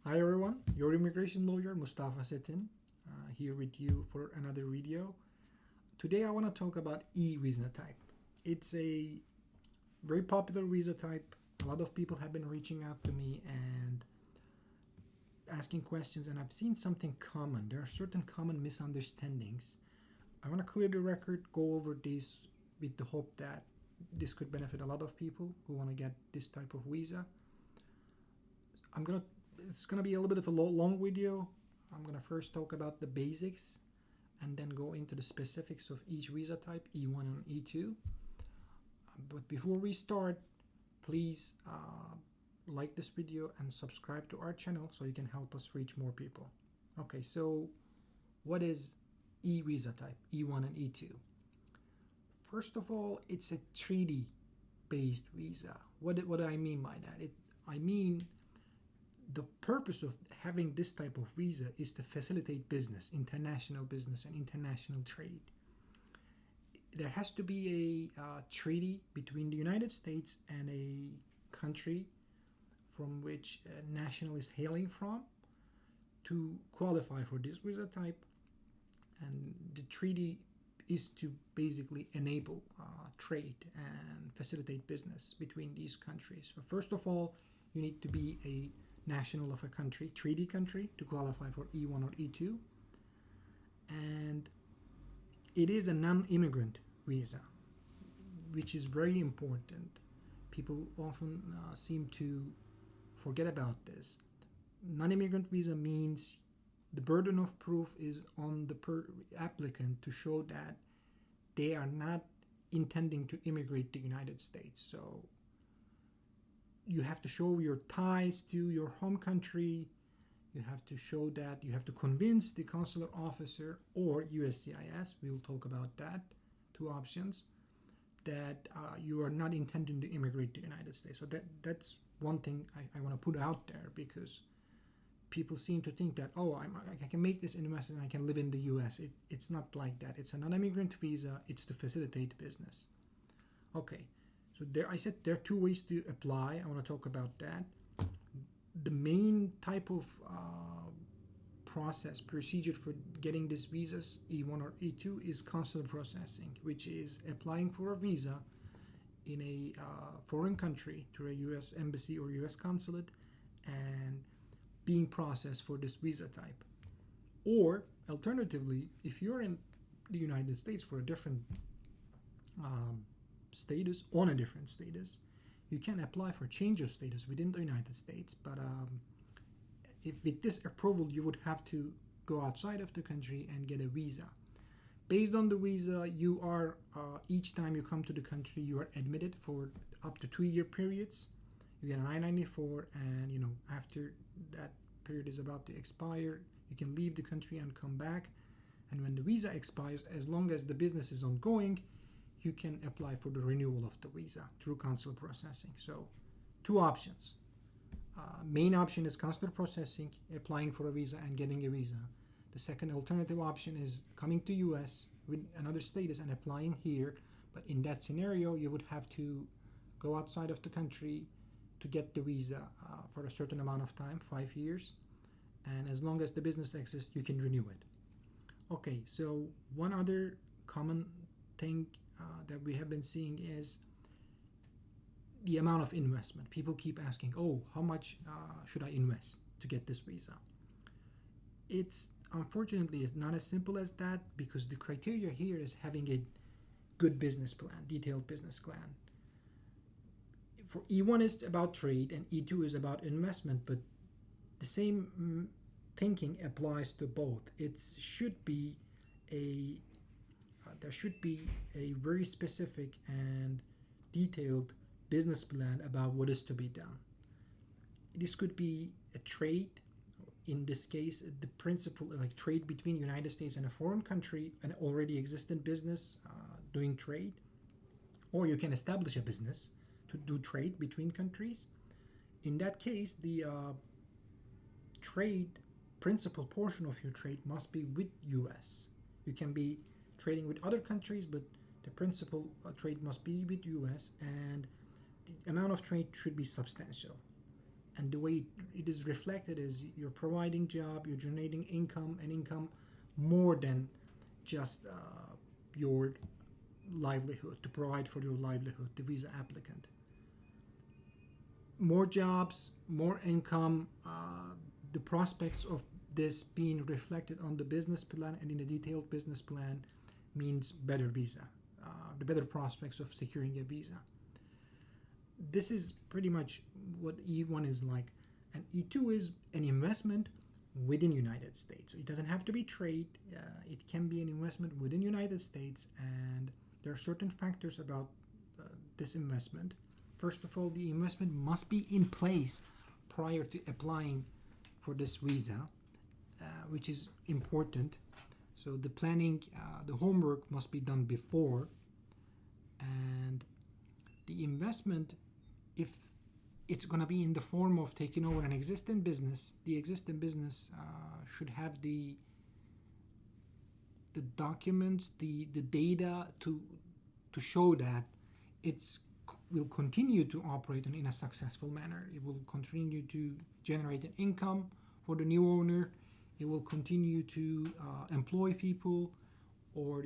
Hi everyone, your immigration lawyer Mustafa Setin here with you for another video. Today I want to talk about E-visa type. It's a very popular visa type. A lot of people have been reaching out to me and asking questions, and I've seen something common. There are certain common misunderstandings. I want to clear the record, go over this with the hope that this could benefit a lot of people who want to get this type of visa. It's gonna be a little bit of a long video. I'm gonna first talk about the basics and then go into the specifics of each visa type, E1 and E2. But before we start, please like this video and subscribe to our channel so you can help us reach more people. Okay, so what is E-visa type, E1 and E2? First of all, it's a treaty-based visa. What do I mean by that? I mean the purpose of having this type of visa is to facilitate business, international business, and international trade. There has to be a treaty between the United States and a country from which a national is hailing from to qualify for this visa type. And the treaty is to basically enable trade and facilitate business between these countries. So first of all, you need to be a national of a country, treaty country, to qualify for E1 or E2. And it is a non-immigrant visa, which is very important. People often seem to forget about this. Non-immigrant visa means the burden of proof is on the applicant to show that they are not intending to immigrate to the United States. So you have to show your ties to your home country. You have to show that you have to convince the consular officer or USCIS, we'll talk about that, two options, that you are not intending to immigrate to the United States. So that's one thing I want to put out there, because people seem to think that, oh, I can make this investment and I can live in the US. It's not like that. It's a non-immigrant visa. It's to facilitate business. Okay. So I said there are two ways to apply. I want to talk about that. The main type of procedure for getting these visas, E1 or E2, is consular processing, which is applying for a visa in a foreign country to a US embassy or US consulate and being processed for this visa type. Or alternatively, if you're in the United States for a different status, on a different status, you can apply for change of status within the United States. But if with this approval, you would have to go outside of the country and get a visa. Based on the visa, you are each time you come to the country, you are admitted for up to 2-year periods. You get an I-94, and after that period is about to expire, you can leave the country and come back. And when the visa expires, as long as the business is ongoing, you can apply for the renewal of the visa through consular processing. So two options. Main option is consular processing, applying for a visa and getting a visa. The second alternative option is coming to US with another status and applying here. But in that scenario, you would have to go outside of the country to get the visa for a certain amount of time, 5 years. And as long as the business exists, you can renew it. Okay, so one other common thing that we have been seeing is the amount of investment. People keep asking, oh, how much should I invest to get this visa? It's unfortunately it's not as simple as that, because the criteria here is having a good business plan, detailed business plan. For E1 is about trade and E2 is about investment, but the same thinking applies to both. There should be a very specific and detailed business plan about what is to be done. This could be a trade. In this case, the principle, like trade between United States and a foreign country, an already existent business doing trade. Or you can establish a business to do trade between countries. In that case, the trade principal portion of your trade must be with US. You can be trading with other countries, but the principal trade must be with US, and the amount of trade should be substantial. and the way it is reflected is you're providing job, you're generating income, and income more than just your livelihood, to provide for your livelihood, the visa applicant. More jobs, more income, the prospects of this being reflected on the business plan and in a detailed business plan means better visa, the better prospects of securing a visa. This is pretty much what E-1 is like, and E-2 is an investment within United States. So it doesn't have to be trade. It can be an investment within United States, and there are certain factors about this investment. First of all, the investment must be in place prior to applying for this visa, which is important. So the planning, the homework must be done before, and the investment, if it's going to be in the form of taking over an existing business, the existing business should have the documents, the data to show that it's will continue to operate in a successful manner. It will continue to generate an income for the new owner. It will continue to employ people, or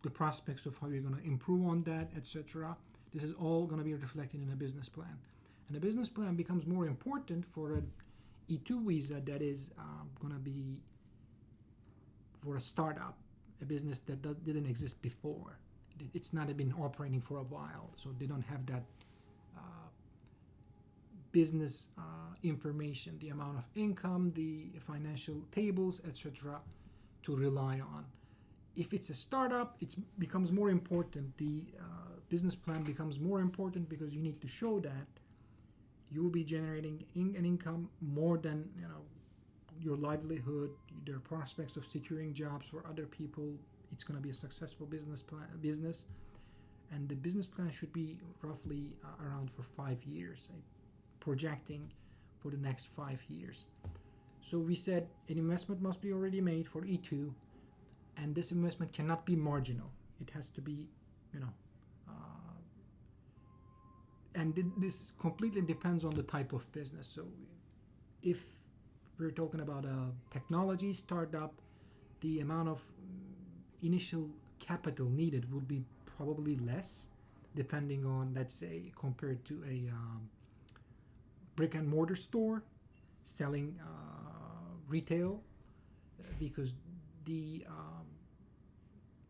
the prospects of how you're going to improve on that, etc. This is all going to be reflected in a business plan, and the business plan becomes more important for an E-2 visa that is going to be for a startup, a business that didn't exist before. It's not been operating for a while, so they don't have that business information, the amount of income, the financial tables, etc., to rely on. If it's a startup, it becomes more important. The business plan becomes more important because you need to show that you will be generating an income more than your livelihood, their prospects of securing jobs for other people. It's going to be a successful business, and the business plan should be roughly around for 5 years, projecting for the next 5 years. So we said an investment must be already made for E-2, and this investment cannot be marginal. It has to be, and this completely depends on the type of business. So if we're talking about a technology startup, the amount of initial capital needed would be probably less, depending on, let's say, compared to a brick and mortar store selling retail, because the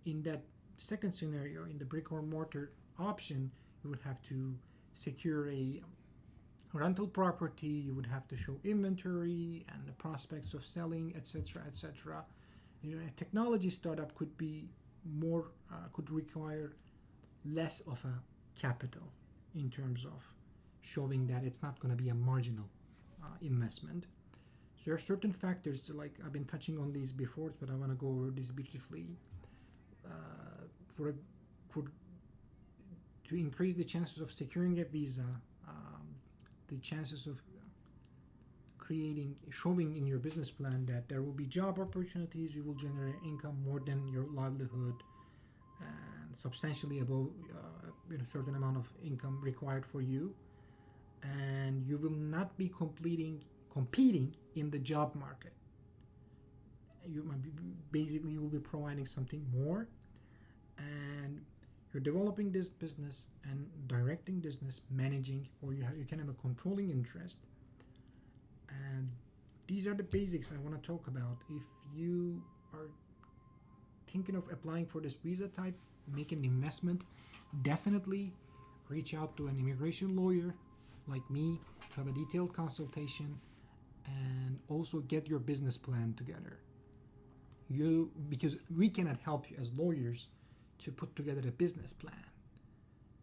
in that second scenario, in the brick or mortar option, you would have to secure a rental property, you would have to show inventory and the prospects of selling, etc., etc. A technology startup could be more, could require less of a capital in terms of showing that it's not going to be a marginal investment. So there are certain factors, like I've been touching on these before, but I want to go over this briefly. To increase the chances of securing a visa, the chances of showing in your business plan that there will be job opportunities, you will generate income more than your livelihood, and substantially above a certain amount of income required for you, and you will not be competing in the job market. You might be, basically, you will be providing something more, and you're developing this business and directing business, managing, or you can have a controlling interest. And these are the basics I want to talk about. If you are thinking of applying for this visa type, make an investment, definitely reach out to an immigration lawyer like me to have a detailed consultation, and also get your business plan together. Because we cannot help you as lawyers to put together a business plan.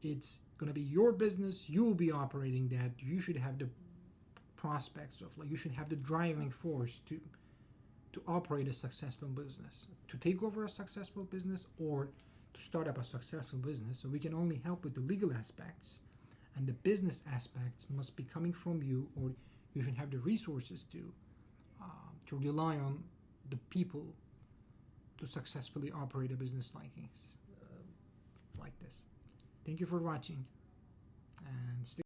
It's going to be your business, you will be operating that. You should have the prospects of, you should have the driving force to operate a successful business, to take over a successful business, or to start up a successful business. So we can only help with the legal aspects, and the business aspects must be coming from you, or you should have the resources to rely on the people to successfully operate a business like this. Thank you for watching, and stay